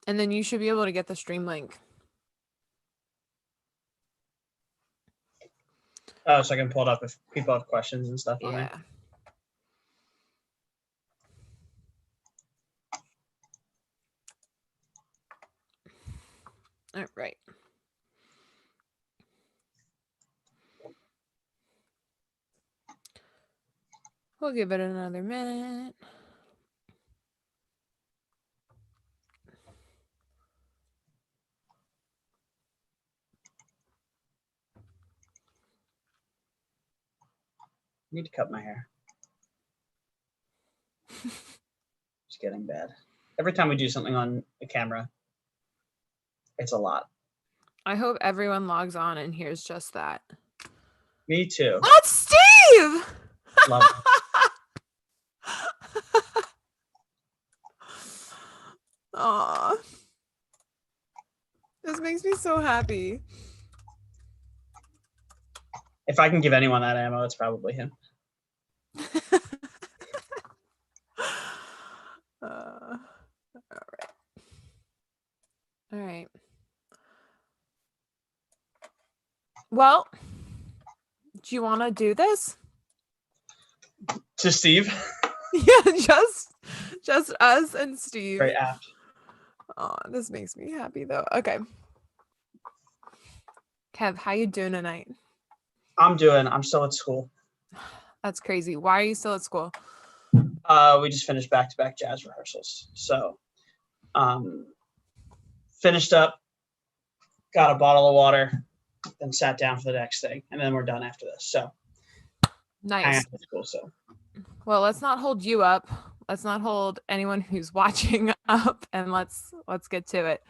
And then you should be able to get the stream link. Oh, so I can pull it up if people have questions and stuff on Yeah. there. All right. We'll give it another minute. I need to cut my hair. It's getting bad. Every time we do something on the camera, it's a lot. I hope everyone logs on and hears just that. Me too. That's Steve! Love it. Aw. This makes me so happy. If I can give anyone that ammo, it's probably him. All right. All right. Well, do you want to do this? To Steve. Yeah, just us and Steve. Very apt. Oh, this makes me happy though. Okay. Kev, how you doing tonight? I'm still at school. That's crazy. Why are you still at school? We just finished back-to-back jazz rehearsals. So finished up, got a bottle of water, then sat down for the next thing, and then we're done after this. So nice. School, so. Well, let's not hold you up. Let's not hold anyone who's watching up, and let's get to it.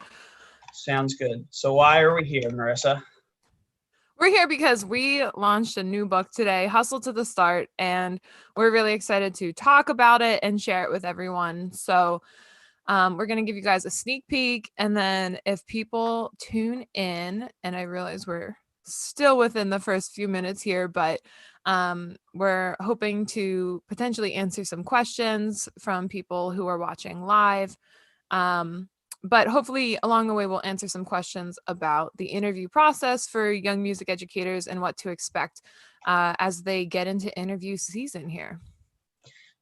Sounds good. So why are we here, Marissa? We're here because we launched a new book today, Hustle to the Start, and we're really excited to talk about it and share it with everyone. So we're going to give you guys a sneak peek, and then if people tune in, and I realize we're still within the first few minutes here, but we're hoping to potentially answer some questions from people who are watching live. But hopefully along the way, we'll answer some questions about the interview process for young music educators and what to expect as they get into interview season here.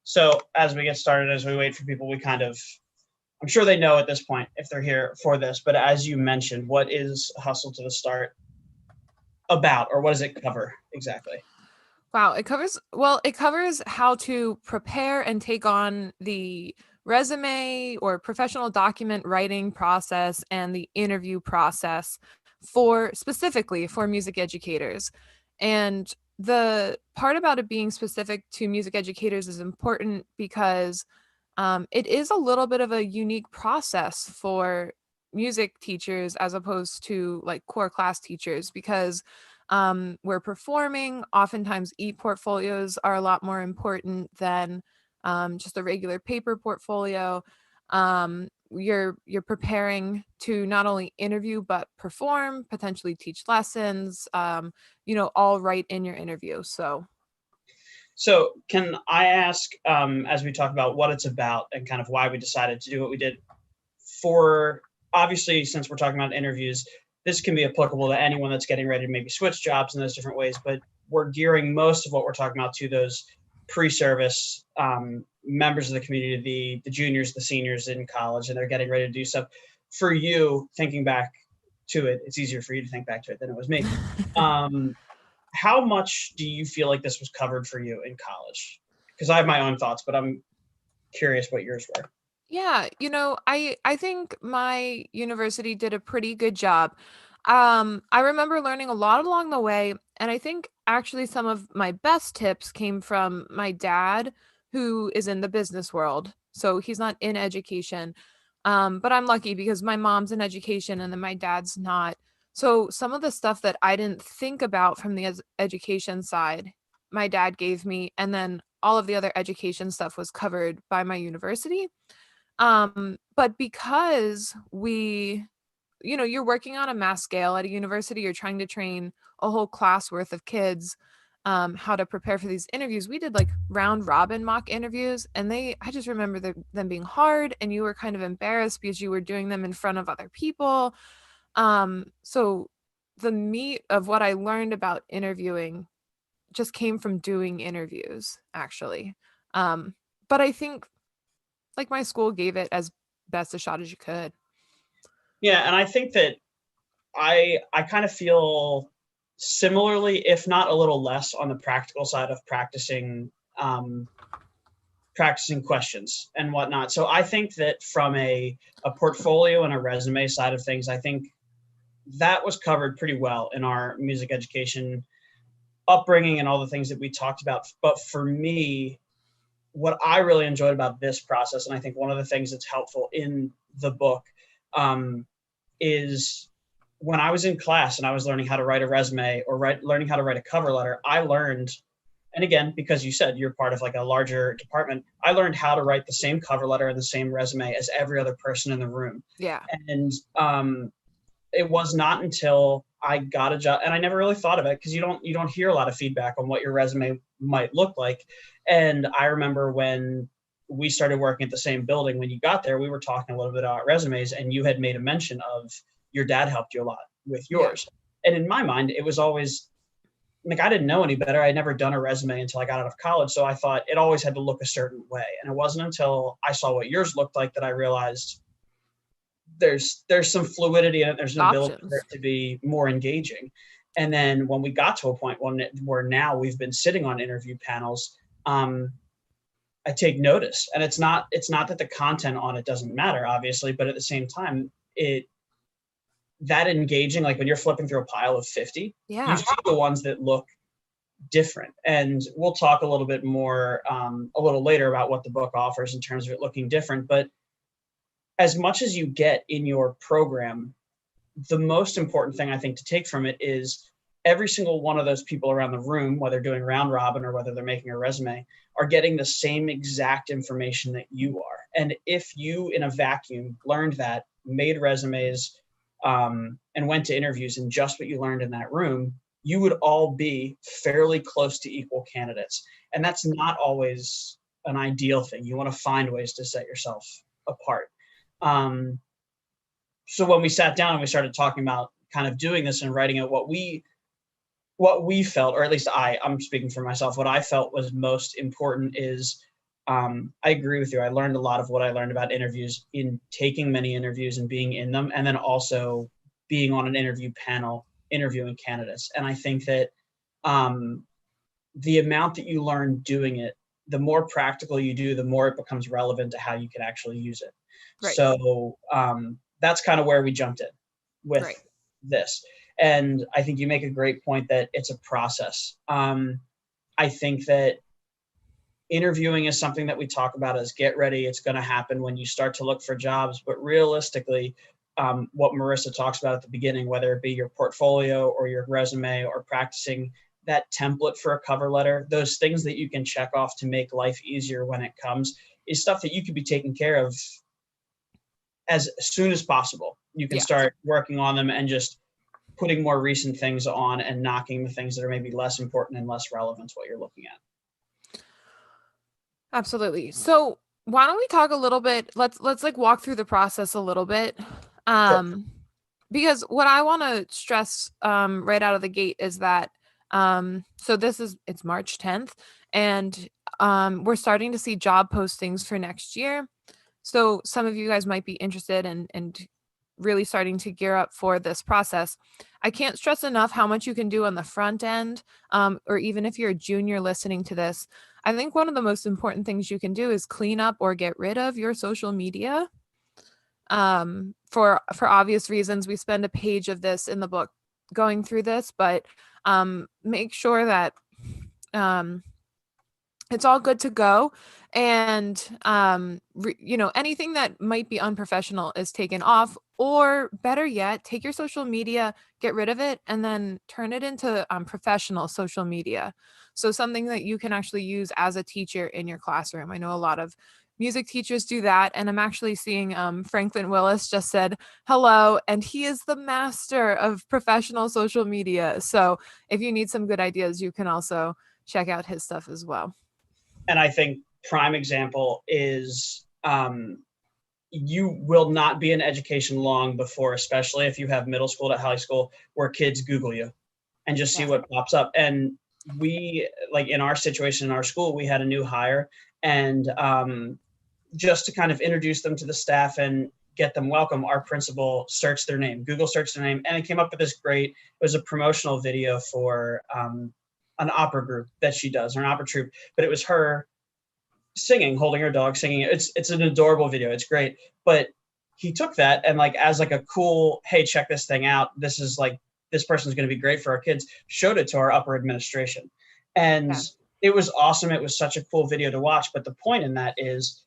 So as we get started, as we wait for people, I'm sure they know at this point if they're here for this, but as you mentioned, what is Hustle to the Start about, or what does it cover exactly? Wow, it covers how to prepare and take on the resume or professional document writing process and the interview process specifically for music educators. And the part about it being specific to music educators is important because it is a little bit of a unique process for music teachers as opposed to like core class teachers, because we're performing. Oftentimes e-portfolios are a lot more important than just a regular paper portfolio. You're preparing to not only interview but perform, potentially teach lessons, all right in your interview. So can I ask, as we talk about what it's about and kind of why we decided to do what we did, for obviously, since we're talking about interviews, this can be applicable to anyone that's getting ready to maybe switch jobs in those different ways, but we're gearing most of what we're talking about to those pre-service members of the community, the juniors, the seniors in college, and they're getting ready to do stuff. For you, thinking back to it, it's easier for you to think back to it than it was me. How much do you feel like this was covered for you in college? Because I have my own thoughts, but I'm curious what yours were. Yeah, I think my university did a pretty good job. I remember learning a lot along the way, and I think actually some of my best tips came from my dad, who is in the business world. So he's not in education. But I'm lucky because my mom's in education and then my dad's not. So some of the stuff that I didn't think about from the education side, my dad gave me, and then all of the other education stuff was covered by my university. But because you're working on a mass scale at a university, you're trying to train a whole class worth of kids. how to prepare for these interviews, we did like round robin mock interviews, and I just remember them being hard, and you were kind of embarrassed because you were doing them in front of other people. So the meat of what I learned about interviewing just came from doing interviews, actually. But I think like my school gave it as best a shot as you could. Yeah, and I think that I kind of feel similarly, if not a little less, on the practical side of um, practicing questions and whatnot. So I think that from a portfolio and a resume side of things, I think that was covered pretty well in our music education upbringing and all the things that we talked about. But for me, what I really enjoyed about this process, and I think one of the things that's helpful in the book, um, is when I was in class and I was learning how to write a resume or learning how to write a cover letter, I learned, and again, because you said you're part of like a larger department, I learned how to write the same cover letter and the same resume as every other person in the room. Yeah. And it was not until I got a job, and I never really thought of it because you don't hear a lot of feedback on what your resume might look like. And I remember when we started working at the same building, when you got there, we were talking a little bit about resumes, and you had made a mention of your dad helped you a lot with Yeah. yours. And in my mind, it was always like I didn't know any better. I'd never done a resume until I got out of college, so I thought it always had to look a certain way. And it wasn't until I saw what yours looked like that I realized there's some fluidity in it. There's an ability for Options. it to be more engaging. And then when we got to a point where now we've been sitting on interview panels, I take notice, and it's not that the content on it doesn't matter, obviously, but at the same time, it that engaging, like when you're flipping through a pile of 50, you Yeah. see the ones that look different. And we'll talk a little bit more a little later about what the book offers in terms of it looking different. But as much as you get in your program, the most important thing I think to take from it is every single one of those people around the room, whether doing round robin or whether they're making a resume, are getting the same exact information that you are. And if you, in a vacuum, learned that, made resumes, and went to interviews and just what you learned in that room, you would all be fairly close to equal candidates. And that's not always an ideal thing. You want to find ways to set yourself apart. Um, so when we sat down and we started talking about kind of doing this and writing out what we felt, or at least I'm speaking for myself, what I felt was most important is I agree with you. I learned a lot of what I learned about interviews in taking many interviews and being in them, and then also being on an interview panel interviewing candidates. And I think that um, the amount that you learn doing it, the more practical you do, the more it becomes relevant to how you can actually use it. Right. So that's kind of where we jumped in with Right. this. And I think you make a great point that it's a process. I think that interviewing is something that we talk about as get ready. It's going to happen when you start to look for jobs. But realistically, what Marissa talks about at the beginning, whether it be your portfolio or your resume or practicing that template for a cover letter, those things that you can check off to make life easier when it comes, is stuff that you could be taking care of as soon as possible. You can Yeah. start working on them and just putting more recent things on and knocking the things that are maybe less important and less relevant to what you're looking at. Absolutely. So why don't we talk a little bit? Let's like walk through the process a little bit. Sure. Because what I want to stress right out of the gate is that so it's March 10th, and we're starting to see job postings for next year. So some of you guys might be interested and really starting to gear up for this process. I can't stress enough how much you can do on the front end, or even if you're a junior listening to this. I think one of the most important things you can do is clean up or get rid of your social media. For obvious reasons, we spend a page of this in the book going through this, but make sure that um, it's all good to go. And anything that might be unprofessional is taken off, or better yet, take your social media, get rid of it, and then turn it into professional social media. So something that you can actually use as a teacher in your classroom. I know a lot of music teachers do that, and I'm actually seeing Franklin Willis just said hello, and he is the master of professional social media. So if you need some good ideas, you can also check out his stuff as well. And I think prime example is you will not be in education long before, especially if you have middle school to high school, where kids Google you and just see Yeah. what pops up. And we, like in our situation in our school, we had a new hire, and just to kind of introduce them to the staff and get them welcome, our principal searched their name, Google searched their name, and it came up with this great, it was a promotional video for an opera group that she does, or an opera troupe, but it was her singing, holding her dog, singing. It's an adorable video. It's great. But he took that and like as like a cool, hey, check this thing out. This is like this person's going to be great for our kids. Showed it to our upper administration, and Yeah. it was awesome. It was such a cool video to watch. But the point in that is,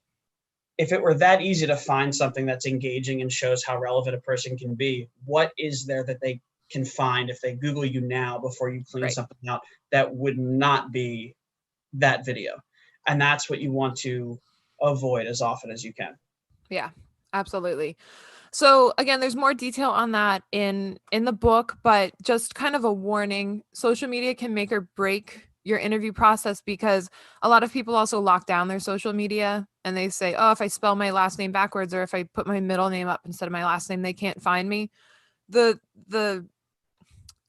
if it were that easy to find something that's engaging and shows how relevant a person can be, what is there that they can find if they Google you now before you clean Right. something out that would not be that video? And that's what you want to avoid as often as you can. Yeah, absolutely. So again, there's more detail on that in the book, but just kind of a warning, social media can make or break your interview process, because a lot of people also lock down their social media and they say, "Oh, if I spell my last name backwards or if I put my middle name up instead of my last name, they can't find me." The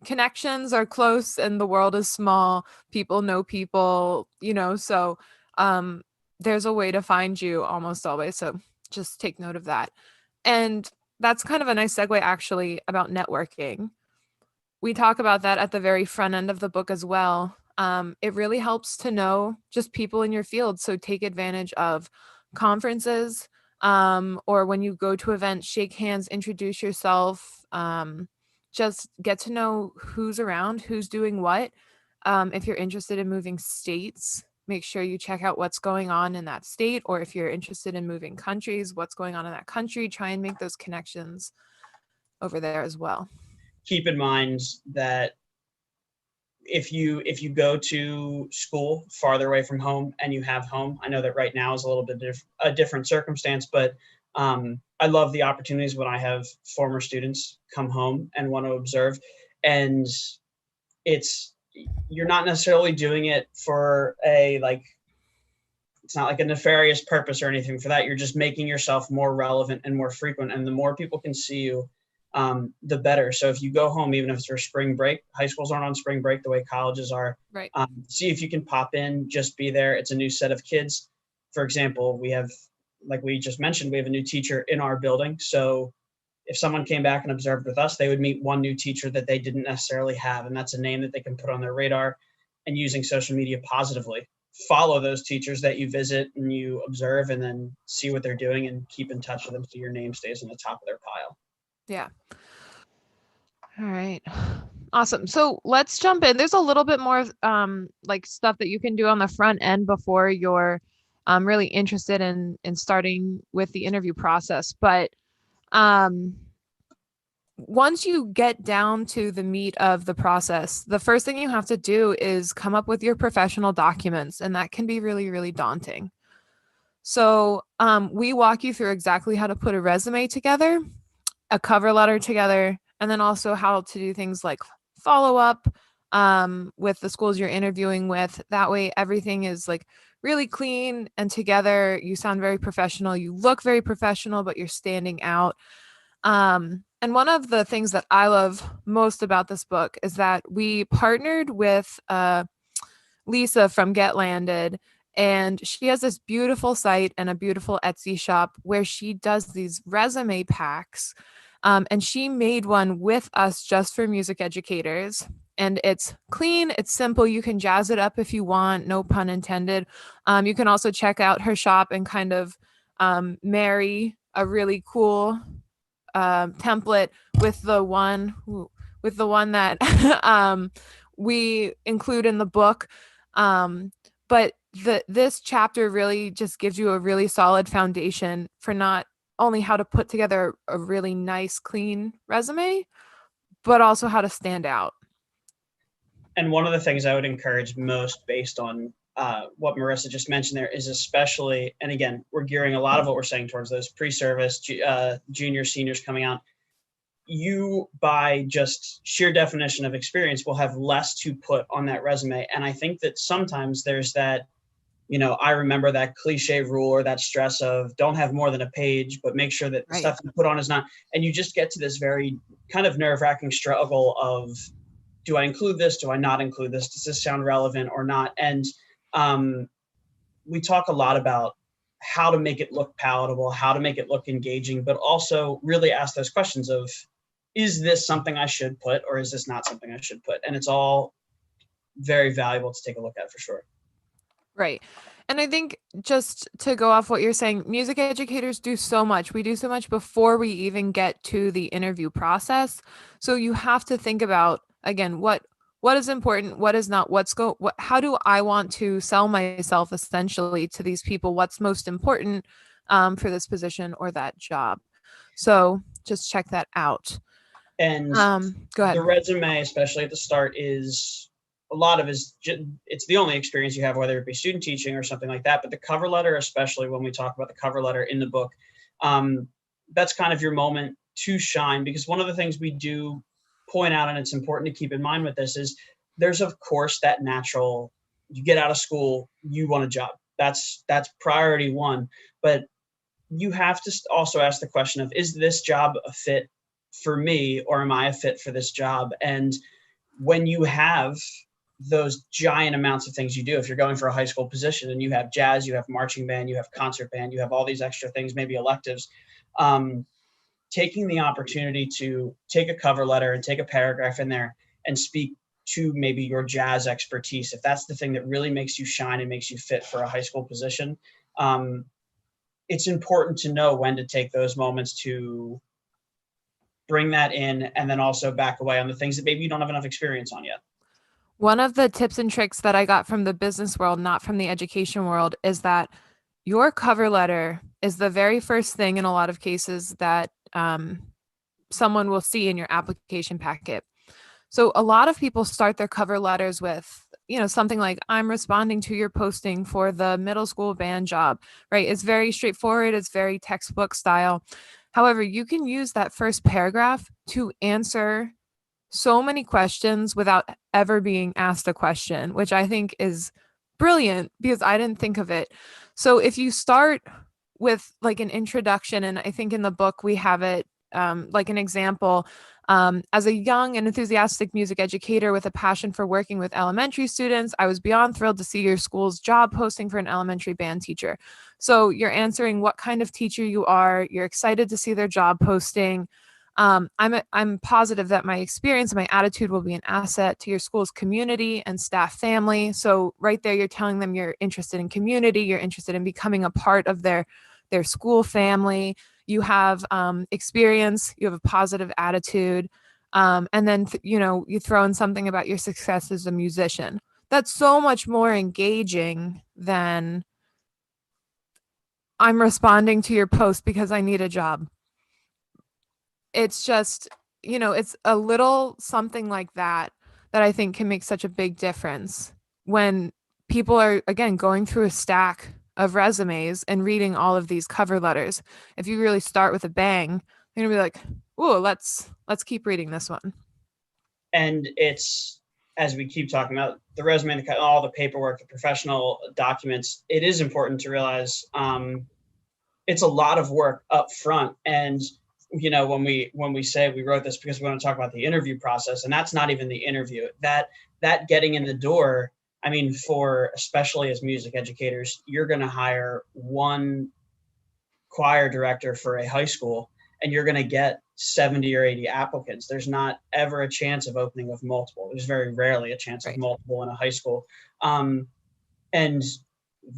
connections are close and the world is small. People know people, so um there's a way to find you almost always. So just take note of that. And that's kind of a nice segue actually about networking. We talk about that at the very front end of the book as well. It really helps to know just people in your field. So take advantage of conferences, or when you go to events, shake hands, introduce yourself, just get to know who's around, who's doing what. If you're interested in moving states, make sure you check out what's going on in that state, or if you're interested in moving countries, what's going on in that country. Try and make those connections over there as well. Keep in mind that if you go to school farther away from home and you have home, I know that right now is a little bit a different circumstance, but I love the opportunities when I have former students come home and want to observe. And it's, you're not necessarily doing it for a like, it's not like a nefarious purpose or anything for that. You're just making yourself more relevant and more frequent. And the more people can see you, the better. So if you go home, even if it's for spring break, high schools aren't on spring break the way colleges are. Right. See if you can pop in, just be there. It's a new set of kids. For example, we have, like we just mentioned, we have a new teacher in our building. So if someone came back and observed with us, they would meet one new teacher that they didn't necessarily have. And that's a name that they can put on their radar. And using social media positively, follow those teachers that you visit and you observe, and then see what they're doing and keep in touch with them so your name stays on the top of their pile. Yeah. All right. Awesome. So let's jump in. There's a little bit more like stuff that you can do on the front end before you're really interested in starting with the interview process. But um once you get down to the meat of the process, the first thing you have to do is come up with your professional documents, and that can be really, really daunting. So we walk you through exactly how to put a resume together, a cover letter together, and then also how to do things like follow up with the schools you're interviewing with. That way, everything is like really clean and together. You sound very professional. You look very professional, but you're standing out. And one of the things that I love most about this book is that we partnered with Lisa from Get Landed, and she has this beautiful site and a beautiful Etsy shop where she does these resume packs. And she made one with us just for music educators. And it's clean, it's simple. You can jazz it up if you want, no pun intended. You can also check out her shop and kind of marry a really cool template with the one that we include in the book. But this chapter really just gives you a really solid foundation for not only how to put together a really nice, clean resume, but also how to stand out. And one of the things I would encourage most based on what Marissa just mentioned there is especially, and again, we're gearing a lot of what we're saying towards those pre-service juniors, seniors coming out. You, by just sheer definition of experience, will have less to put on that resume. And I think that sometimes there's that, I remember that cliche rule or that stress of don't have more than a page, but make sure that the Right. stuff you put on is not, and you just get to this very kind of nerve-wracking struggle of, do I include this? Do I not include this? Does this sound relevant or not? And um, we talk a lot about how to make it look palatable, how to make it look engaging, but also really ask those questions of, is this something I should put, or is this not something I should put? And it's all very valuable to take a look at for sure. Right. And I think just to go off what you're saying, music educators do so much. We do so much before we even get to the interview process. So you have to think about, again, what is important, what is not, how do I want to sell myself essentially to these people? What's most important for this position or that job? So just check that out. And Go the ahead. resume, especially at the start, is a lot of it's the only experience you have, whether it be student teaching or something like that. But the cover letter, especially when we talk about the cover letter in the book, that's kind of your moment to shine. Because one of the things we do point out, and it's important to keep in mind with this, is there's of course that natural, you get out of school, you want a job. That's priority one. But you have to also ask the question of, is this job a fit for me, or am I a fit for this job? And when you have those giant amounts of things you do, if you're going for a high school position and you have jazz, you have marching band, you have concert band, you have all these extra things, maybe electives, taking the opportunity to take a cover letter and take a paragraph in there and speak to maybe your jazz expertise, if that's the thing that really makes you shine and makes you fit for a high school position, it's important to know when to take those moments to bring that in and then also back away on the things that maybe you don't have enough experience on yet. One of the tips and tricks that I got from the business world, not from the education world, is that your cover letter is the very first thing in a lot of cases that someone will see in your application packet. So a lot of people start their cover letters with, something like, I'm responding to your posting for the middle school band job, right? It's very straightforward. It's very textbook style. However, you can use that first paragraph to answer so many questions without ever being asked a question, which I think is brilliant because I didn't think of it. So if you start with like an introduction, and I think in the book we have it like an example. As a young and enthusiastic music educator with a passion for working with elementary students, I was beyond thrilled to see your school's job posting for an elementary band teacher. So you're answering what kind of teacher you are. You're excited to see their job posting. I'm positive that my experience and my attitude will be an asset to your school's community and staff family. So right there, you're telling them you're interested in community. You're interested in becoming a part of their school family. You have experience. You have a positive attitude. And then, you throw in something about your success as a musician. That's so much more engaging than I'm responding to your post because I need a job. It's just, it's a little something like that that I think can make such a big difference when people are, again, going through a stack of resumes and reading all of these cover letters. If you really start with a bang, they're gonna be like, "Ooh, let's keep reading this one." And it's, as we keep talking about the resume, all the paperwork, the professional documents, it is important to realize it's a lot of work up front. And when we say we wrote this because we want to talk about the interview process, and that's not even the interview, that getting in the door, I mean, for especially as music educators, you're going to hire one choir director for a high school and you're going to get 70 or 80 applicants. There's not ever a chance of opening of multiple. There's very rarely a chance of Right. multiple in a high school. And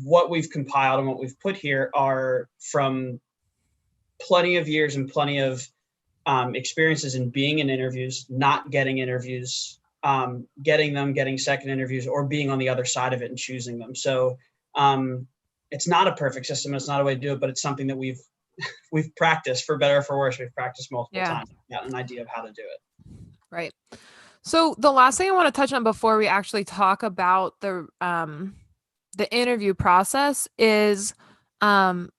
what we've compiled and what we've put here are from plenty of years and plenty of experiences in being in interviews, not getting interviews, getting them, getting second interviews, or being on the other side of it and choosing them. So It's not a perfect system. It's not a way to do it, but it's something that we've practiced, for better or for worse. We've practiced multiple times, got an idea of how to do it. Right. So the last thing I want to touch on before we actually talk about the interview process is um,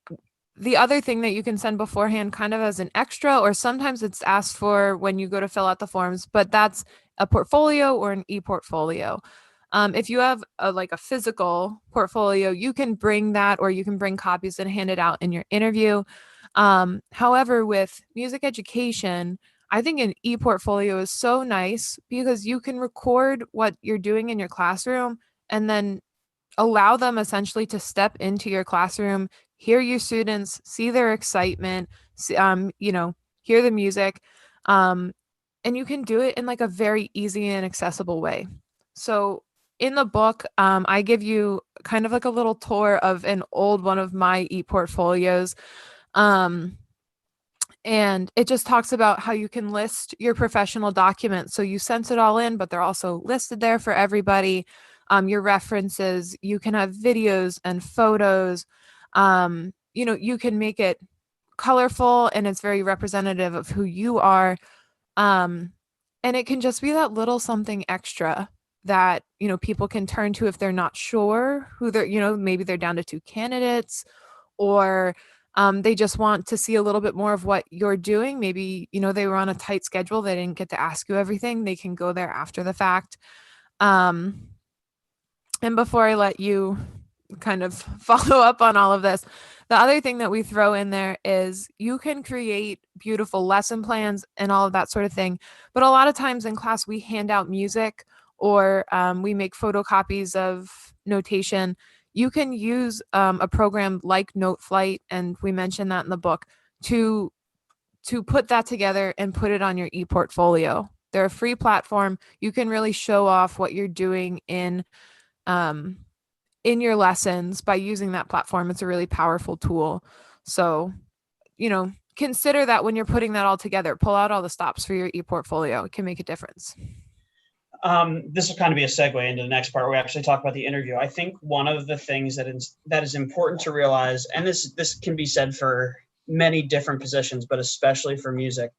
the other thing that you can send beforehand kind of as an extra, or sometimes it's asked for when you go to fill out the forms, but that's a portfolio or an e-portfolio. If you have like a physical portfolio, you can bring that, or you can bring copies and hand it out in your interview. However, with music education, I think an e-portfolio is so nice because you can record what you're doing in your classroom and then allow them essentially to step into your classroom, hear your students, see their excitement, hear the music. Um, and you can do it in like a very easy and accessible way. So in the book, I give you kind of like a little tour of an old one of my e-portfolios. Um, and it just talks about how you can list your professional documents. So you sent it all in, but they're also listed there for everybody. Your references, you can have videos and photos. You can make it colorful and it's very representative of who you are. Um, and it can just be that little something extra that, people can turn to if they're not sure who they're, maybe they're down to two candidates, or they just want to see a little bit more of what you're doing. Maybe, they were on a tight schedule. They didn't get to ask you everything. They can go there after the fact. And before I let you kind of follow up on all of this, the other thing that we throw in there is you can create beautiful lesson plans and all of that sort of thing. But a lot of times in class, we hand out music, or we make photocopies of notation. You can use a program like Noteflight, and we mentioned that in the book, to put that together and put it on your e-portfolio. They're a free platform. You can really show off what you're doing um, in your lessons by using that platform. It's a really powerful tool. So, consider that when you're putting that all together. Pull out all the stops for your e-portfolio. It can make a difference. This will kind of be a segue into the next part where we actually talk about the interview. I think one of the things that is important to realize, and this can be said for many different positions, but especially for music,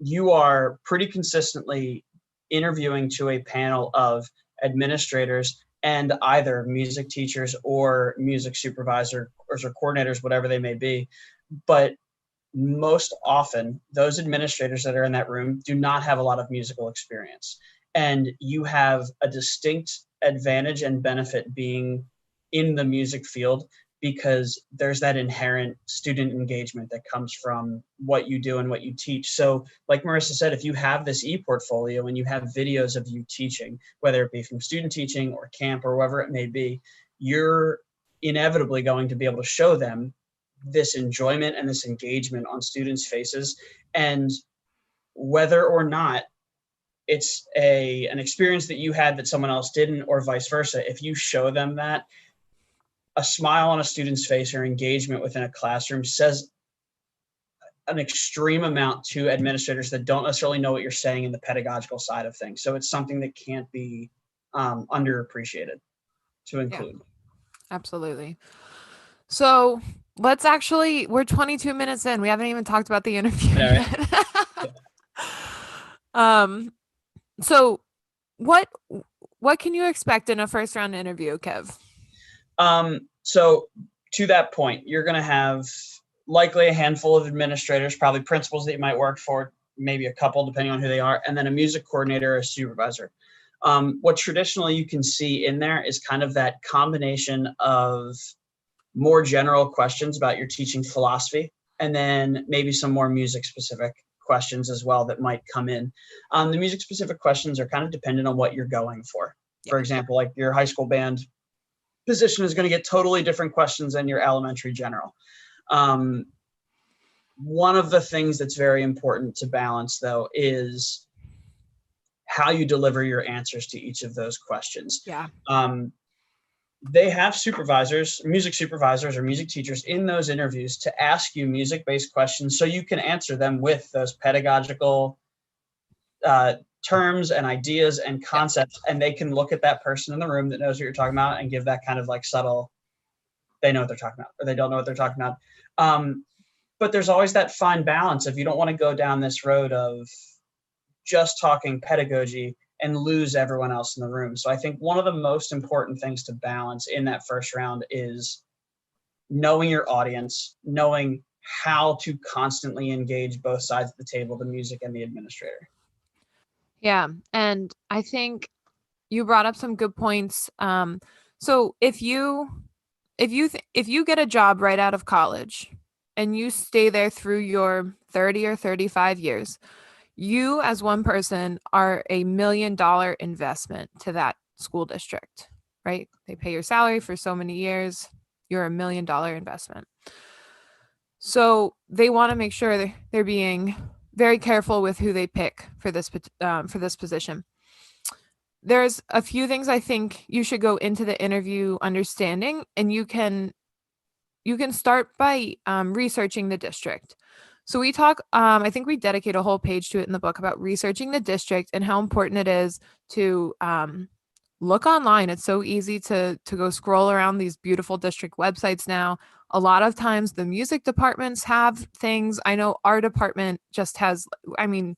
you are pretty consistently interviewing to a panel of administrators and either music teachers or music supervisors or coordinators, whatever they may be. But most often, those administrators that are in that room do not have a lot of musical experience. And you have a distinct advantage and benefit being in the music field, because there's that inherent student engagement that comes from what you do and what you teach. So like Marissa said, if you have this e-portfolio and you have videos of you teaching, whether it be from student teaching or camp or wherever it may be, you're inevitably going to be able to show them this enjoyment and this engagement on students' faces. And whether or not it's an experience that you had that someone else didn't, or vice versa, if you show them that, a smile on a student's face or engagement within a classroom says an extreme amount to administrators that don't necessarily know what you're saying in the pedagogical side of things. So it's something that can't be underappreciated to include. Yeah, absolutely. So we're 22 minutes in. We haven't even talked about the interview yet. So what can you expect in a first round interview, Kev? So to that point, you're going to have likely a handful of administrators, probably principals that you might work for, maybe a couple, depending on who they are, and then a music coordinator or a supervisor. What traditionally you can see in there is kind of that combination of more general questions about your teaching philosophy, and then maybe some more music specific questions as well that might come in. The music specific questions are kind of dependent on what you're going for. For example, like your high school band position is going to get totally different questions than your elementary general. One of the things that's very important to balance, though, is how you deliver your answers to each of those questions. Yeah. They have supervisors, music supervisors or music teachers in those interviews to ask you music-based questions so you can answer them with those pedagogical terms and ideas and Yeah. concepts, and they can look at that person in the room that knows what you're talking about and give that kind of like subtle, they know what they're talking about or they don't know what they're talking about. But there's always that fine balance if you don't want to go down this road of just talking pedagogy and lose everyone else in the room. So I think one of the most important things to balance in that first round is knowing your audience, knowing how to constantly engage both sides of the table, the music and the administrator. Yeah. And I think you brought up some good points. So if you get a job right out of college and you stay there through your 30 or 35 years, you as one person are $1 million investment to that school district, right? They pay your salary for so many years. You're $1 million investment. So they want to make sure they're being very careful with who they pick for this position. There's a few things I think you should go into the interview understanding, and you can start by researching the district. So we talk, I think we dedicate a whole page to it in the book about researching the district and how important it is to look online. It's so easy to go scroll around these beautiful district websites now. A lot of times the music departments have things. I know our department just has, I mean,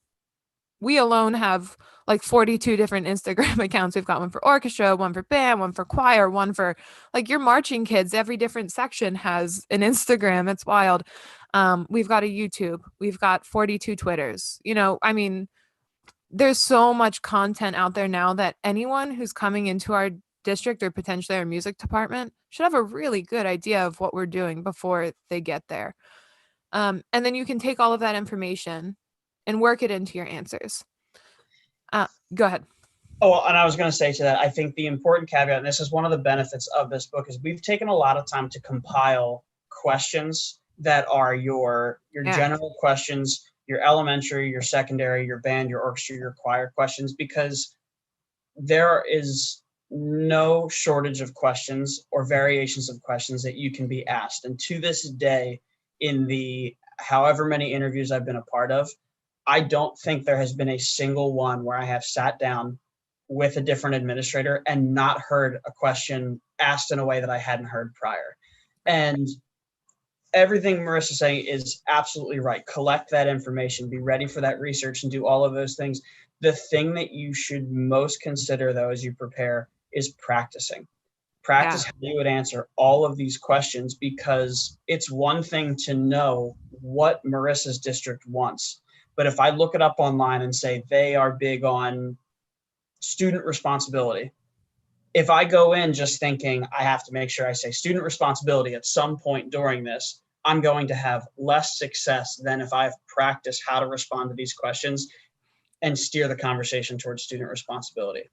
we alone have like 42 different Instagram accounts. We've got one for orchestra, one for band, one for choir, one for like your marching kids. Every different section has an Instagram. It's wild. We've got a YouTube. We've got 42 Twitters. I mean, there's so much content out there now that anyone who's coming into our district or potentially our music department should have a really good idea of what we're doing before they get there. And then you can take all of that information and work it into your answers. Go ahead. Oh, and I was going to say to that, I think the important caveat, and this is one of the benefits of this book, is we've taken a lot of time to compile questions that are your Yeah. general questions, your elementary, your secondary, your band, your orchestra, your choir questions, because there is no shortage of questions or variations of questions that you can be asked. And to this day, in the however many interviews I've been a part of, I don't think there has been a single one where I have sat down with a different administrator and not heard a question asked in a way that I hadn't heard prior. And everything Marissa's saying is absolutely right. Collect that information, be ready for that research, and do all of those things. The thing that you should most consider, though, as you prepare is practicing. Yeah. Practice how you would answer all of these questions, because it's one thing to know what Marissa's district wants. But if I look it up online and say they are big on student responsibility, if I go in just thinking I have to make sure I say student responsibility at some point during this, I'm going to have less success than if I've practiced how to respond to these questions and steer the conversation towards student responsibility.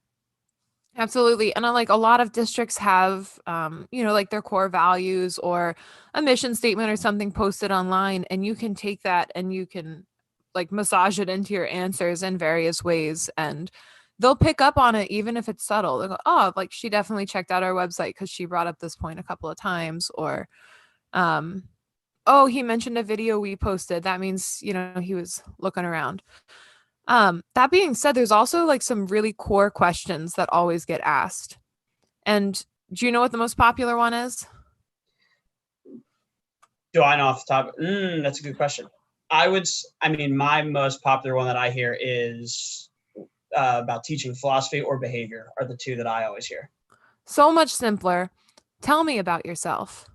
Absolutely. And like a lot of districts have, like their core values or a mission statement or something posted online, and you can take that and you can like massage it into your answers in various ways. And they'll pick up on it, even if it's subtle. They'll go, oh, like she definitely checked out our website because she brought up this point a couple of times. Or, um, oh, he mentioned a video we posted. That means, he was looking around. That being said, there's also like some really core questions that always get asked. And do you know what the most popular one is? Do I know off the top? That's a good question. I mean, my most popular one that I hear is about teaching philosophy or behavior are the two that I always hear. So much simpler. Tell me about yourself.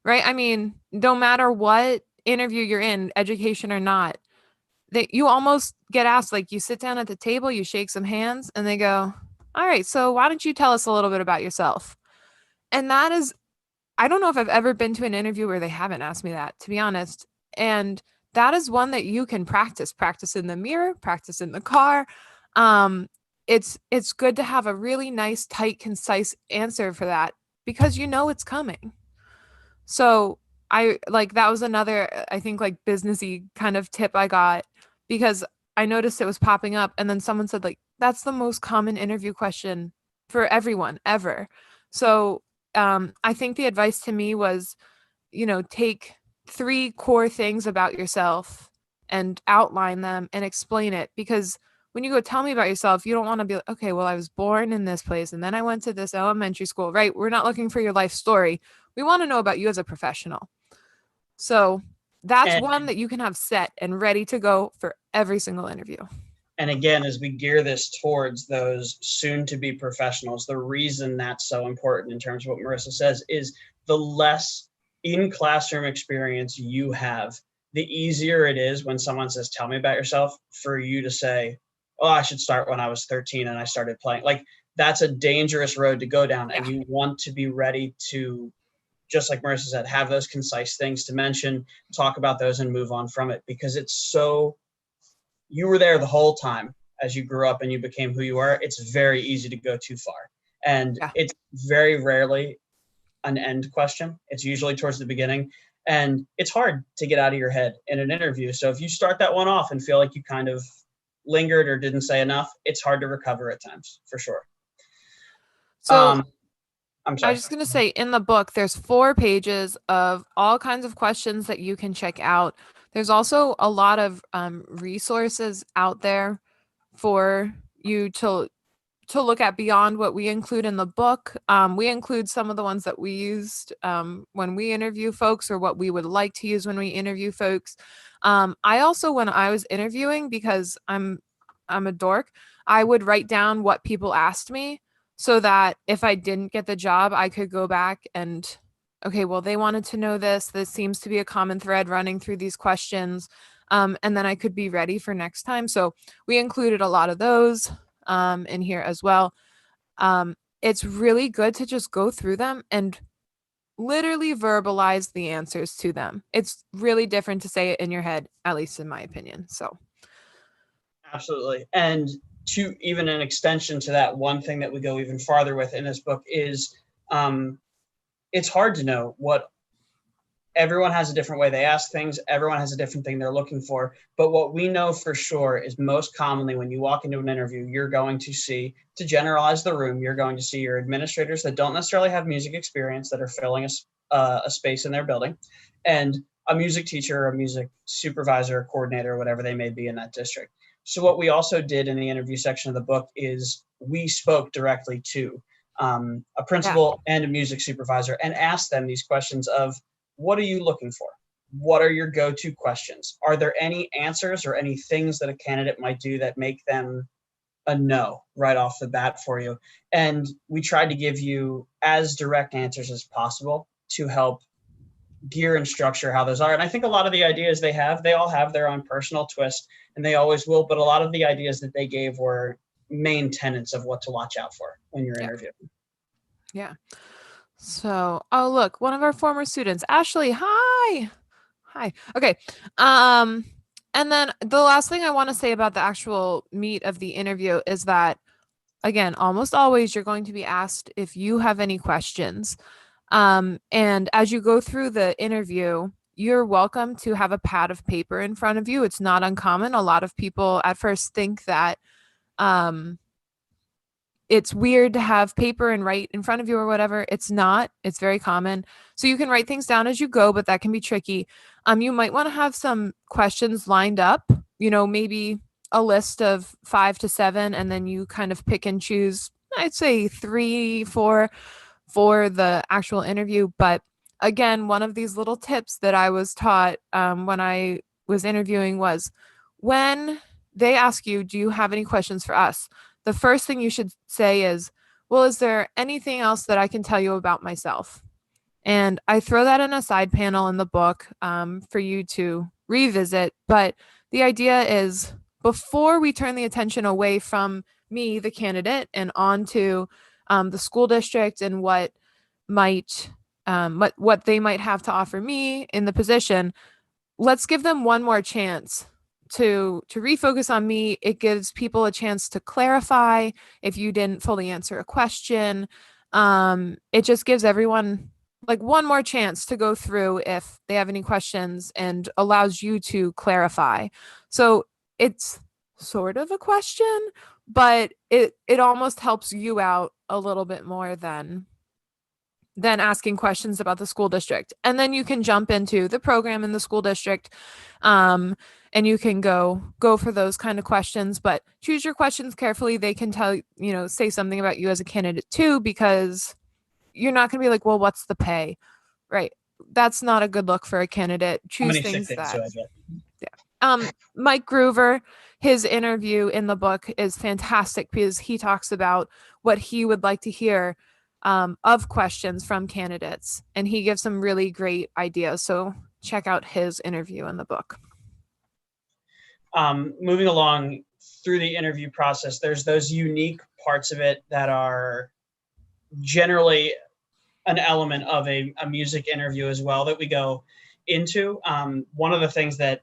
Right? I mean, no matter what interview you're in, education or not, that you almost get asked, like you sit down at the table, you shake some hands, and they go, all right, so why don't you tell us a little bit about yourself? And that is, I don't know if I've ever been to an interview where they haven't asked me that, to be honest. And that is one that you can practice in the mirror, practice in the car. Um, it's good to have a really nice, tight, concise answer for that because you know it's coming. So I like that was another, I think, like businessy kind of tip I got because I noticed it was popping up, and then someone said like that's the most common interview question for everyone ever. So I think the advice to me was, take three core things about yourself and outline them and explain it, because when you go tell me about yourself, you don't want to be like, okay, well, I was born in this place and then I went to this elementary school, right? We're not looking for your life story. We want to know about you as a professional. So that's And one that you can have set and ready to go for every single interview. and again, as we gear this towards those soon to be professionals, the reason that's so important in terms of what Marissa says is the less in classroom experience you have, the easier it is when someone says, tell me about yourself, for you to say, oh, I should start when I was 13 and I started playing. Like, that's a dangerous road to go down. Yeah. And you want to be ready to, just like Marissa said, have those concise things to mention, talk about those and move on from it, because it's so, you were there the whole time as you grew up and you became who you are. It's very easy to go too far. And Yeah. it's very rarely an end question. It's usually towards the beginning. And it's hard to get out of your head in an interview. So if you start that one off and feel like you kind of lingered or didn't say enough, it's hard to recover at times, for sure. So I'm I sorry. was just going to say in the book, there's 4 pages of all kinds of questions that you can check out. There's also a lot of resources out there for you to look at beyond what we include in the book. We include some of the ones that we used when we interview folks or what we would like to use when we interview folks. I also, when I was interviewing, because I'm a dork, I would write down what people asked me so that if I didn't get the job, I could go back and, okay, well, they wanted to know this. This seems to be a common thread running through these questions. And then I could be ready for next time. So we included a lot of those in here as well. It's really good to just go through them and literally verbalize the answers to them. It's really different to say it in your head, at least in my opinion. So, Absolutely. And to even an extension to that, one thing that we go even farther with in this book is it's hard to know what everyone has a different way they ask things. Everyone has a different thing they're looking for. But what we know for sure is most commonly when you walk into an interview, you're going to see, to generalize the room, you're going to see your administrators that don't necessarily have music experience that are filling a space in their building, and a music teacher, a music supervisor, coordinator, whatever they may be in that district. So what we also did in the interview section of the book is we spoke directly to a yeah. principal and a music supervisor and asked them these questions of, what are you looking for? What are your go-to questions? Are there any answers or any things that a candidate might do that make them a no right off the bat for you? And we tried to give you as direct answers as possible to help gear and structure how those are. And I think a lot of the ideas they all have their own personal twist, and they always will. But a lot of the ideas that they gave were main tenets of what to watch out for when you're Yeah. interviewing. Yeah. So, oh, look, one of our former students, Ashley. Hi. Hi. Okay. Um, and then the last thing I want to say about the actual meat of the interview is that, again, almost always you're going to be asked if you have any questions. And as you go through the interview, you're welcome to have a pad of paper in front of you. It's not uncommon. A lot of people at first think that um, it's weird to have paper and write in front of you or whatever. It's not. It's very common. So you can write things down as you go, but that can be tricky. You might want to have some questions lined up, maybe a list of 5 to 7, and then you kind of pick and choose, I'd say 3, 4 for the actual interview. But again, one of these little tips that I was taught when I was interviewing was when they ask you, do you have any questions for us? The first thing you should say is, well, is there anything else that I can tell you about myself? And I throw that in a side panel in the book for you to revisit. But the idea is before we turn the attention away from me, the candidate, and onto the school district and what they might have to offer me in the position, let's give them one more chance to refocus on me. It gives people a chance to clarify if you didn't fully answer a question. It just gives everyone like one more chance to go through if they have any questions and allows you to clarify. So it's sort of a question, but it almost helps you out a little bit more then asking questions about the school district. And then you can jump into the program in the school district. And you can go for those kind of questions, but choose your questions carefully. They can say something about you as a candidate too, because you're not going to be like, well, what's the pay? Right. That's not a good look for a candidate. How Choose many sick things days do that, I get? Mike Groover, his interview in the book is fantastic because he talks about what he would like to hear of questions from candidates, and he gives some really great ideas. So check out his interview in the book. Moving along through the interview process, there's those unique parts of it that are generally an element of a music interview as well that we go into. One of the things that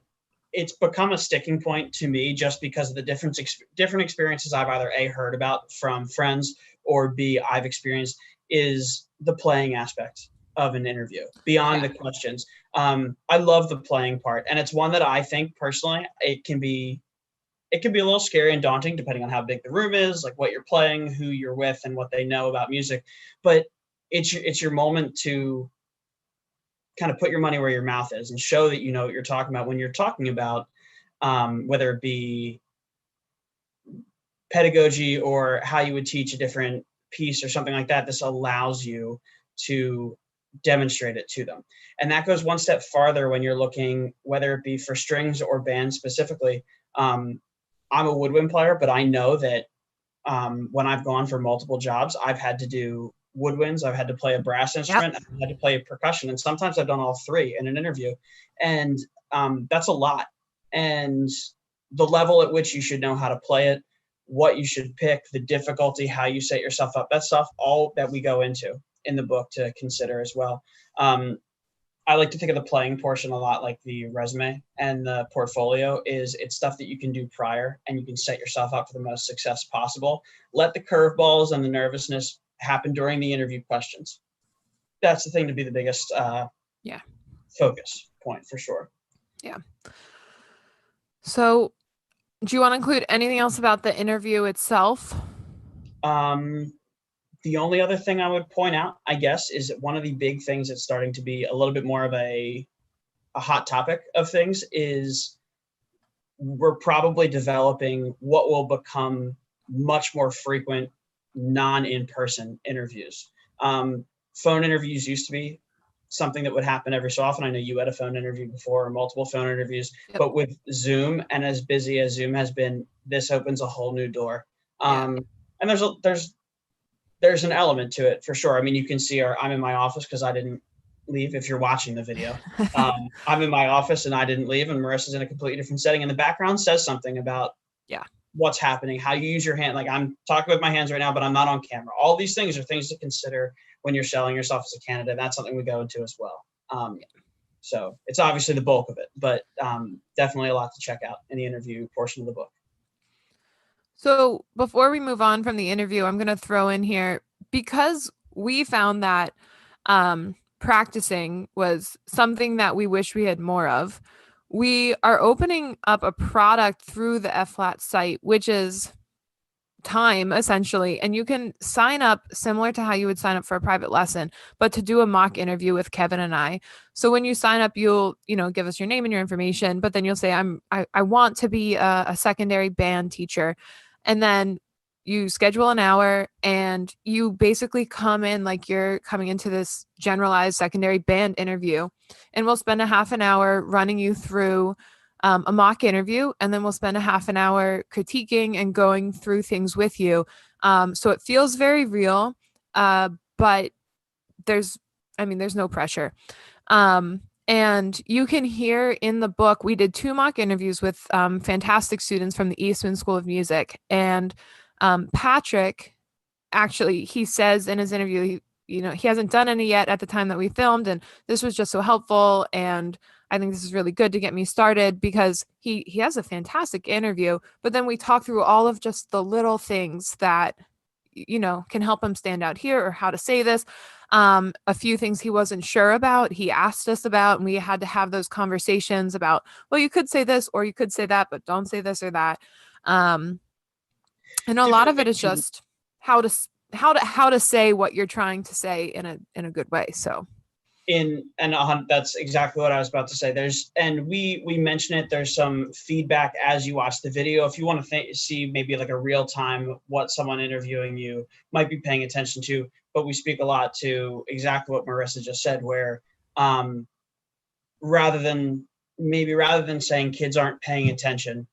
it's become a sticking point to me just because of the different experiences I've either A, heard about from friends, or B, I've experienced, is the playing aspect of an interview beyond the questions. I love the playing part, and it's one that I think personally it can be a little scary and daunting depending on how big the room is, like what you're playing, who you're with, and what they know about music. But it's your moment to kind of put your money where your mouth is and show that you know what you're talking about when you're talking about whether it be pedagogy or how you would teach a different piece or something like that. This allows you to demonstrate it to them. And that goes one step farther when you're looking, whether it be for strings or band specifically. I'm a woodwind player, but I know that when I've gone for multiple jobs, I've had to do woodwinds, I've had to play a brass instrument, I've had to play percussion, and sometimes I've done all three in an interview. And that's a lot. And the level at which you should know how to play it, what you should pick, the difficulty, how you set yourself up, that stuff, all that we go into in the book to consider as well. I like to think of the playing portion a lot like the resume, and the portfolio it's stuff that you can do prior, and you can set yourself up for the most success possible. Let the curveballs and the nervousness happen during the interview questions. That's the thing to be the biggest focus point for sure. Yeah. So do you want to include anything else about the interview itself? The only other thing I would point out, I guess, is that one of the big things that's starting to be a little bit more of a hot topic of things is we're probably developing what will become much more frequent non-in-person interviews. Phone interviews used to be something that would happen every so often. I know you had a phone interview before, or multiple phone interviews, but with Zoom, and as busy as Zoom has been, this opens a whole new door. And there's an element to it for sure. I mean, you can see I'm in my office because I didn't leave. If you're watching the video, I'm in my office and I didn't leave, and Marissa's in a completely different setting, and the background says something about what's happening, how you use your hand. Like, I'm talking with my hands right now, but I'm not on camera. All these things are things to consider when you're selling yourself as a candidate. That's something we go into as well. So it's obviously the bulk of it, but definitely a lot to check out in the interview portion of the book. So before we move on from the interview, I'm going to throw in here, because we found that practicing was something that we wish we had more of. We are opening up a product through the FLAT site, which is time essentially, and you can sign up similar to how you would sign up for a private lesson, but to do a mock interview with Kevin and I. So when you sign up, you'll give us your name and your information, but then you'll say I want to be a secondary band teacher, and then you schedule an hour and you basically come in like you're coming into this generalized secondary band interview, and we'll spend a half an hour running you through a mock interview, and then we'll spend a half an hour critiquing and going through things with you. So it feels very real, but there's no pressure. And you can hear in the book, we did 2 mock interviews with fantastic students from the Eastman School of Music. And Patrick, actually, he says in his interview, he hasn't done any yet at the time that we filmed, and this was just so helpful, and I think this is really good to get me started, because he has a fantastic interview, but then we talk through all of just the little things that can help him stand out here, or how to say this. A few things he wasn't sure about, he asked us about, and we had to have those conversations about, well, you could say this or you could say that, but don't say this or that. And a lot of it is just how to how to say what you're trying to say in a good way. So that's exactly what I was about to say. We mention it. There's some feedback as you watch the video. If you want to see maybe like a real time what someone interviewing you might be paying attention to, but we speak a lot to exactly what Marissa just said, where um, rather than saying kids aren't paying attention,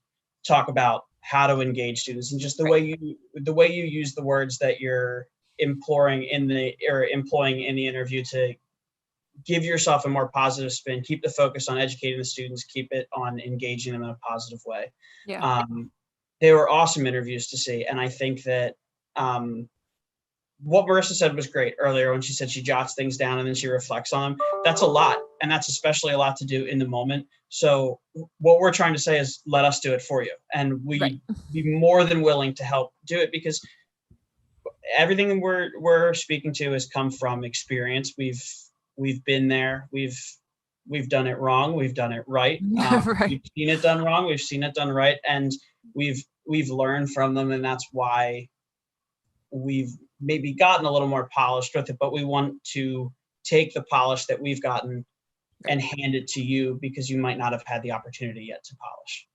talk about how to engage students, and just the way you use the words that you're employing in the interview to give yourself a more positive spin, keep the focus on educating the students, keep it on engaging them in a positive way. yeah. They were awesome interviews to see. And I think that what Marissa said was great earlier when she said she jots things down and then she reflects on them. That's a lot. And that's especially a lot to do in the moment. So what we're trying to say is let us do it for you. And we'd be more than willing to help do it, because everything we're speaking to has come from experience. We've been there. We've done it wrong. We've done it right. We've seen it done wrong. We've seen it done right, and we've learned from them, and that's why we've maybe gotten a little more polished with it. But we want to take the polish that we've gotten and hand it to you, because you might not have had the opportunity yet to polish.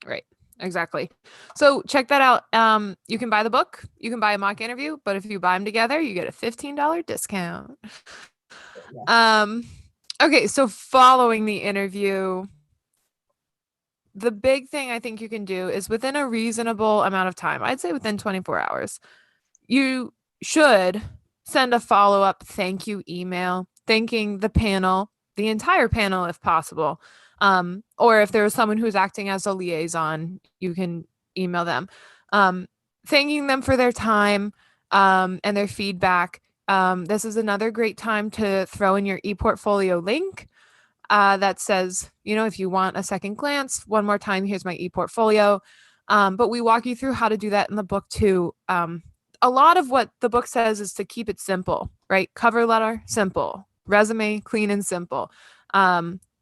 Right. Exactly. So check that out. You can buy the book, you can buy a mock interview, but if you buy them together, you get a $15 discount. Yeah. Okay. So following the interview, the big thing I think you can do is within a reasonable amount of time, I'd say within 24 hours, you should send a follow-up thank you email, thanking the panel, the entire panel if possible. Or if there was someone who's acting as a liaison, you can email them, thanking them for their time and their feedback. This is another great time to throw in your ePortfolio link that says, if you want a second glance, one more time, here's my ePortfolio. But we walk you through how to do that in the book too. A lot of what the book says is to keep it simple, right? Cover letter, simple. Resume, clean and simple.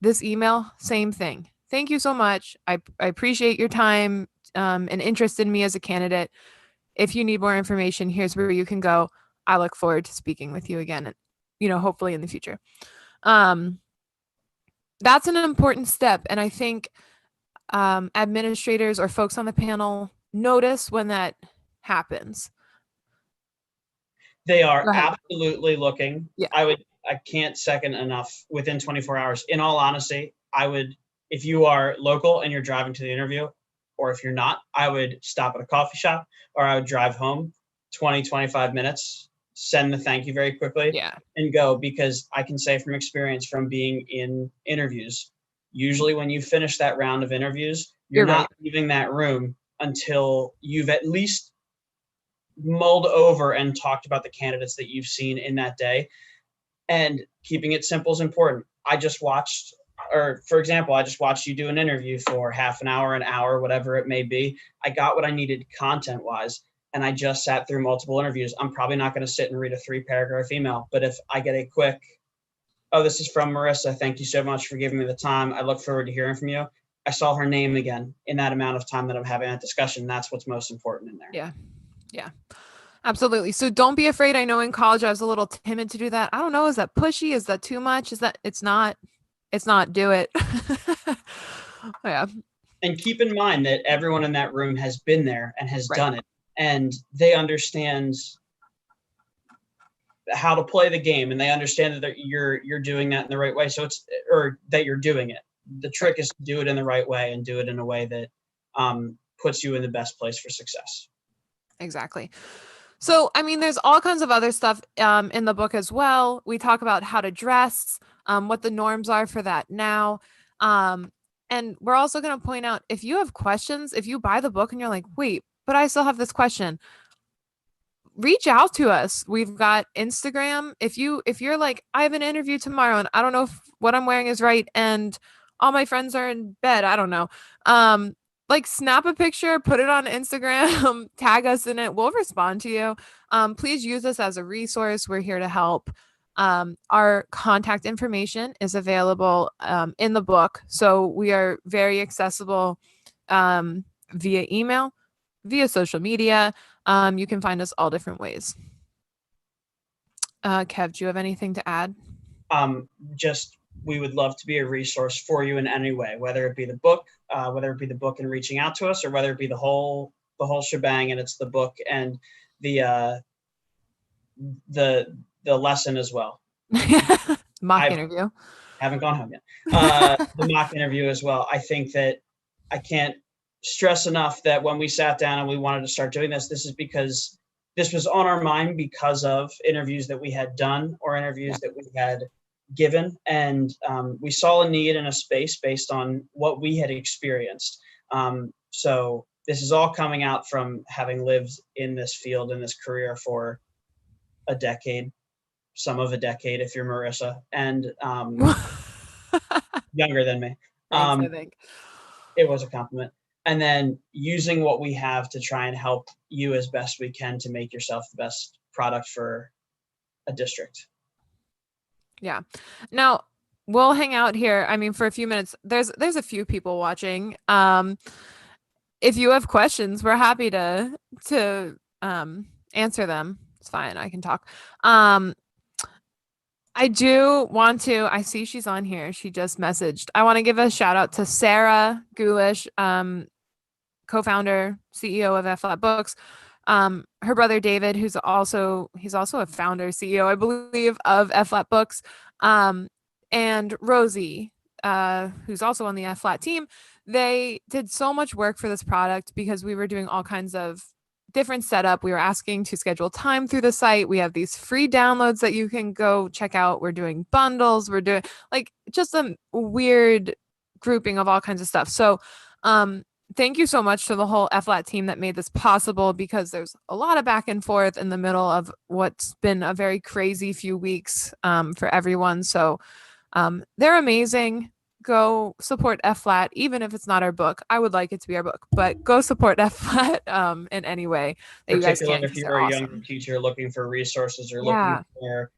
This email, same thing. Thank you so much. I appreciate your time and interest in me as a candidate. If you need more information, here's where you can go. I look forward to speaking with you again, hopefully in the future. That's an important step. And I think administrators or folks on the panel notice when that happens. They are absolutely looking. Yeah. I can't second enough within 24 hours. In all honesty, if you are local and you're driving to the interview, or if you're not, I would stop at a coffee shop, or I would drive home 20, 25 minutes, send the thank you very quickly, and go, because I can say from experience from being in interviews, usually when you finish that round of interviews, you're not leaving that room until you've at least mulled over and talked about the candidates that you've seen in that day. And keeping it simple is important. For example, I just watched you do an interview for half an hour, whatever it may be. I got what I needed content-wise, and I just sat through multiple interviews. I'm probably not going to sit and read a 3-paragraph email, but if I get a quick, oh, this is from Marissa, thank you so much for giving me the time, I look forward to hearing from you. I saw her name again in that amount of time that I'm having that discussion. That's what's most important in there. Yeah. Absolutely. So don't be afraid. I know in college I was a little timid to do that. I don't know. Is that pushy? Is that too much? It's not, do it. Yeah. And keep in mind that everyone in that room has been there and has done it, and they understand how to play the game, and they understand that you're doing that in the right way. So that you're doing it. The trick is to do it in the right way, and do it in a way that puts you in the best place for success. Exactly. So, there's all kinds of other stuff in the book as well. We talk about how to dress, what the norms are for that now. And we're also going to point out, if you have questions, if you buy the book and you're like, wait, but I still have this question, reach out to us. We've got Instagram. If you're like, I have an interview tomorrow and I don't know if what I'm wearing is right, and all my friends are in bed, I don't know. Snap a picture, put it on Instagram, tag us in it. We'll respond to you. Please use us as a resource. We're here to help. Our contact information is available in the book. So we are very accessible via email, via social media. You can find us all different ways. Kev, do you have anything to add? Just we would love to be a resource for you in any way, whether it be the book, whether it be the book and reaching out to us, or whether it be the whole shebang and it's the book and the the lesson as well. Mock I interview. haven't gone home yet. The mock interview as well. I think that I can't stress enough that when we sat down and we wanted to start doing this, this is because this was on our mind because of interviews that we had done or Yeah. interviews that we had given. And we saw a need in a space based on what we had experienced. So this is all coming out from having lived in this field, in this career for a decade, some of a decade if you're Marissa, and younger than me. Thanks, I Um, think. it was a compliment. And then using what we have to try and help you as best we can to make yourself the best product for a district. Yeah. Now we'll hang out here. I mean, for a few minutes. There's a few people watching. If you have questions, we're happy to answer them. It's fine. I can talk. Um, I do want to. I see she's on here. She just messaged. I want to give a shout out to Sarah Gulish, co-founder, CEO of FLAT Books. Her brother David, he's also a founder, CEO, I believe, of FLAT Books. Um, and Rosie, who's also on the FLAT team. They did so much work for this product because we were doing all kinds of different setup. We were asking to schedule time through the site. We have these free downloads that you can go check out. We're doing bundles. We're doing like just a weird grouping of all kinds of stuff. So, thank you so much to the whole FLAT team that made this possible because there's a lot of back and forth in the middle of what's been a very crazy few weeks for everyone. So they're amazing. Go support FLAT, even if it's not our book. I would like it to be our book, but go support FLAT in any way that you guys Particularly can if because they're you're a younger awesome. teacher looking for resources or looking Yeah. for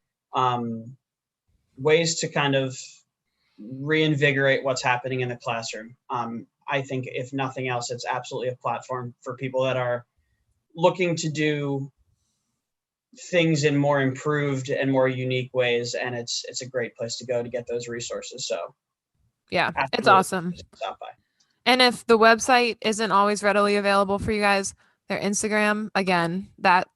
ways to kind of reinvigorate what's happening in the classroom. I think, if nothing else, it's absolutely a platform for people that are looking to do things in more improved and more unique ways, and it's a great place to go to get those resources. So Yeah. It's absolutely awesome. stop by. And if the website isn't always readily available for you guys, their Instagram, again, that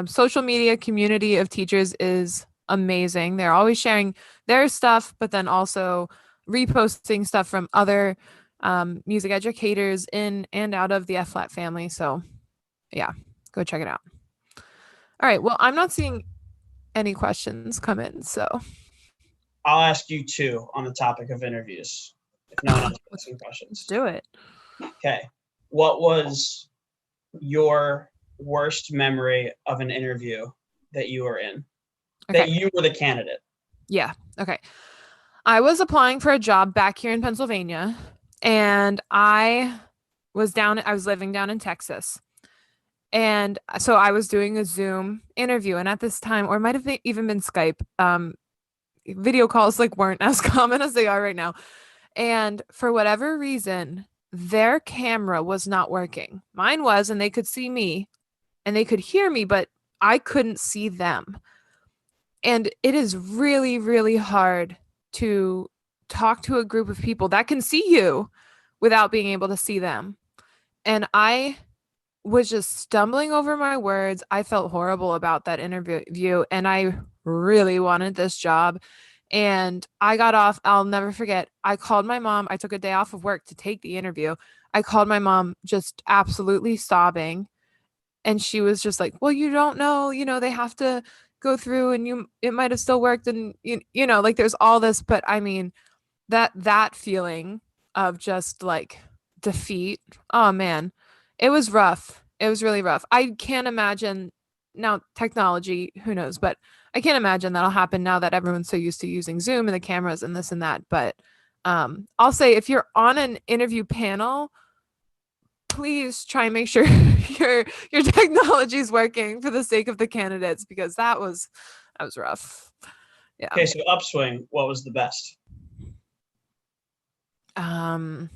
social media community of teachers is amazing. They're always sharing their stuff, but then also reposting stuff from other music educators in and out of the FLAT family. So, yeah, go check it out. All right. Well, I'm not seeing any questions come in. So, I'll ask you two on the topic of interviews if no one else has some let's questions. do it. Okay. What was your worst memory of an interview that you were in? That Okay. you were the candidate? Yeah. Okay. I was applying for a job back here in Pennsylvania, and I was living down in Texas. And so I was doing a Zoom interview, and at this time, or it might have even been Skype, video calls like weren't as common as they are right now. And for whatever reason, their camera was not working. Mine was, and they could see me and they could hear me, but I couldn't see them. And it is really, really hard to talk to a group of people that can see you without being able to see them. And I was just stumbling over my words. I felt horrible about that interview and I really wanted this job. And I got off, I'll never forget. I called my mom. I took a day off of work to take the interview. I called my mom just absolutely sobbing. And she was just like, "Well, you don't know, they have to go through and it might have still worked and like there's all this, but I mean, that feeling of just like defeat. Oh man, it was rough. It was really rough. I can't imagine now technology, who knows, but I can't imagine that'll happen now that everyone's so used to using Zoom and the cameras and this and that. But I'll say if you're on an interview panel, please try and make sure your technology is working for the sake of the candidates because that was rough. Yeah. Okay, so upswing, what was the best? Um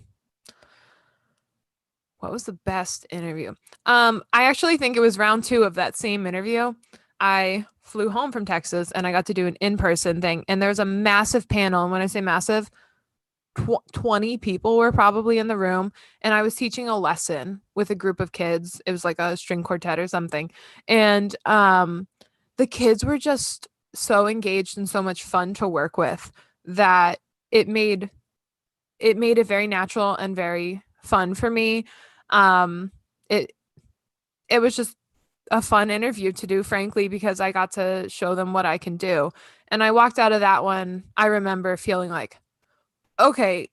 what was the best interview? I actually think it was round 2 of that same interview. I flew home from Texas and I got to do an in-person thing. And there's a massive panel. And when I say massive, 20 people were probably in the room. And I was teaching a lesson with a group of kids. It was like a string quartet or something. And the kids were just so engaged and so much fun to work with that it made it very natural and very fun for me. Um, it it was just a fun interview to do, frankly, because I got to show them what I can do. And I walked out of that one, I remember feeling like, okay,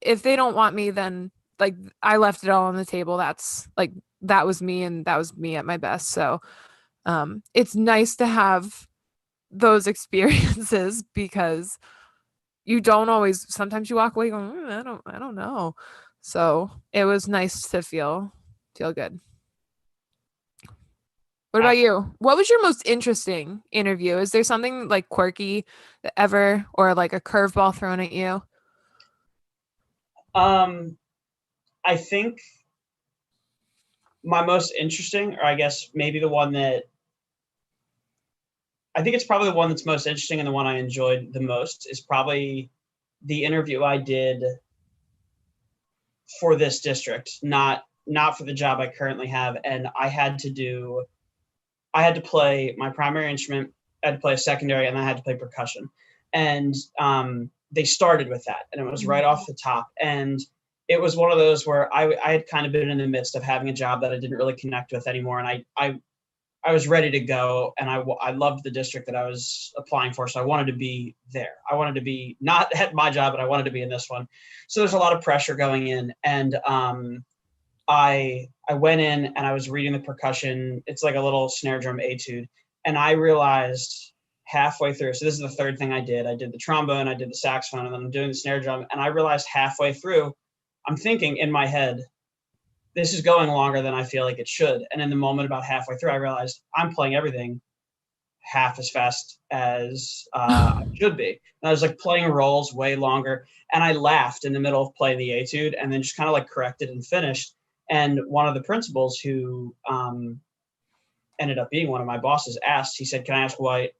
if they don't want me, then like I left it all on the table. That's like that was me and that was me at my best. So it's nice to have those experiences because you don't always sometimes you walk away going, I don't know. So it was nice to feel good. What about you? What was your most interesting interview? Is there something like quirky that ever or like a curveball thrown at you? Um, I think my most interesting, or I guess maybe the one that I think it's probably the one that's most interesting and the one I enjoyed the most is probably the interview I did for this district, not for the job I currently have. And I had to play my primary instrument, I had to play a secondary, and I had to play percussion. And they started with that, and it was right off the top. And it was one of those where I had kind of been in the midst of having a job that I didn't really connect with anymore, and I was ready to go, and I loved the district that I was applying for, so I wanted to be there. I wanted to be not at my job, but I wanted to be in this one. So there's a lot of pressure going in, and I went in and I was reading the percussion. It's like a little snare drum etude, and I realized halfway through. So this is the third thing I did. I did the trombone, I did the saxophone, and then I'm doing the snare drum. And I realized halfway through, I'm thinking in my head, this is going longer than I feel like it should. And in the moment, about halfway through, I realized I'm playing everything half as fast as I should be. And I was like playing rolls way longer. And I laughed in the middle of playing the etude and then just kind of like corrected and finished. And one of the principals who ended up being one of my bosses asked, he said, "Can I ask what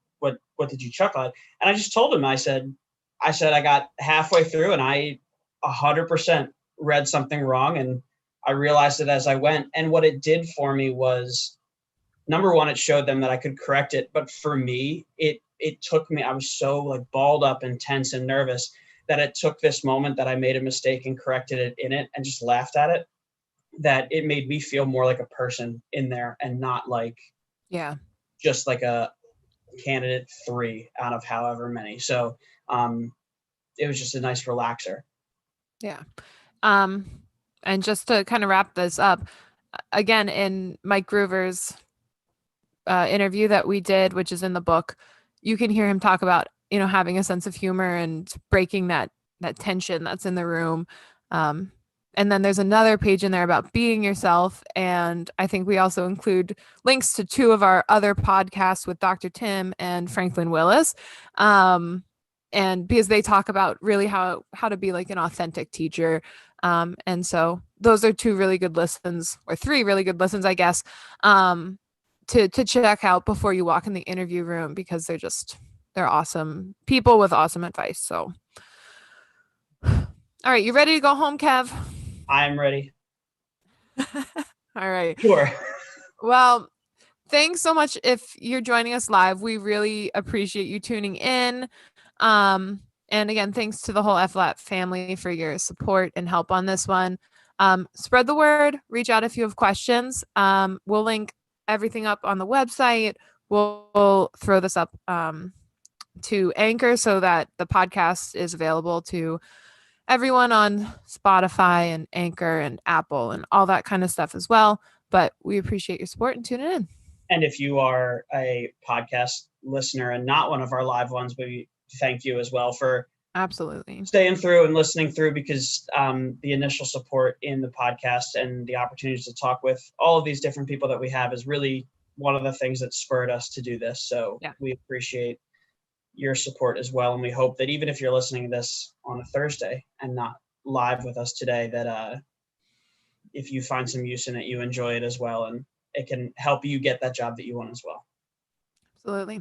did you chuckle at?" And I just told him, I said, I got halfway through and I 100% read something wrong. And I realized it as I went. And what it did for me was, number one, it showed them that I could correct it. But for me, it took me, I was so like balled up and tense and nervous that it took this moment that I made a mistake and corrected it in it and just laughed at it, that it made me feel more like a person in there and not like Yeah. just like a candidate 3 out of however many. So it was just a nice relaxer. Yeah. Um, and just to kind of wrap this up, again, in Mike Groover's interview that we did, which is in the book, you can hear him talk about, having a sense of humor and breaking that tension that's in the room. And then there's another page in there about being yourself. And I think we also include links to 2 of our other podcasts with Dr. Tim and Franklin Willis. And because they talk about really how to be like an authentic teacher. And so those are 2 really good listens, or 3 really good listens, I guess, to check out before you walk in the interview room, because they're awesome people with awesome advice. So, all right, you ready to go home, Kev? I'm ready. All right. Sure. Well, thanks so much if you're joining us live. We really appreciate you tuning in. And again, thanks to the whole FLAT family for your support and help on this one. Spread the word, reach out if you have questions. We'll link everything up on the website. We'll throw this up to Anchor so that the podcast is available to everyone on Spotify and Anchor and Apple and all that kind of stuff as well. But we appreciate your support and tuning in. And if you are a podcast listener and not one of our live ones, we thank you as well for absolutely staying through and listening through, because the initial support in the podcast and the opportunities to talk with all of these different people that we have is really one of the things that spurred us to do this. So yeah, we appreciate your support as well. And we hope that even if you're listening to this on a Thursday and not live with us today, that if you find some use in it, you enjoy it as well. And it can help you get that job that you want as well. Absolutely.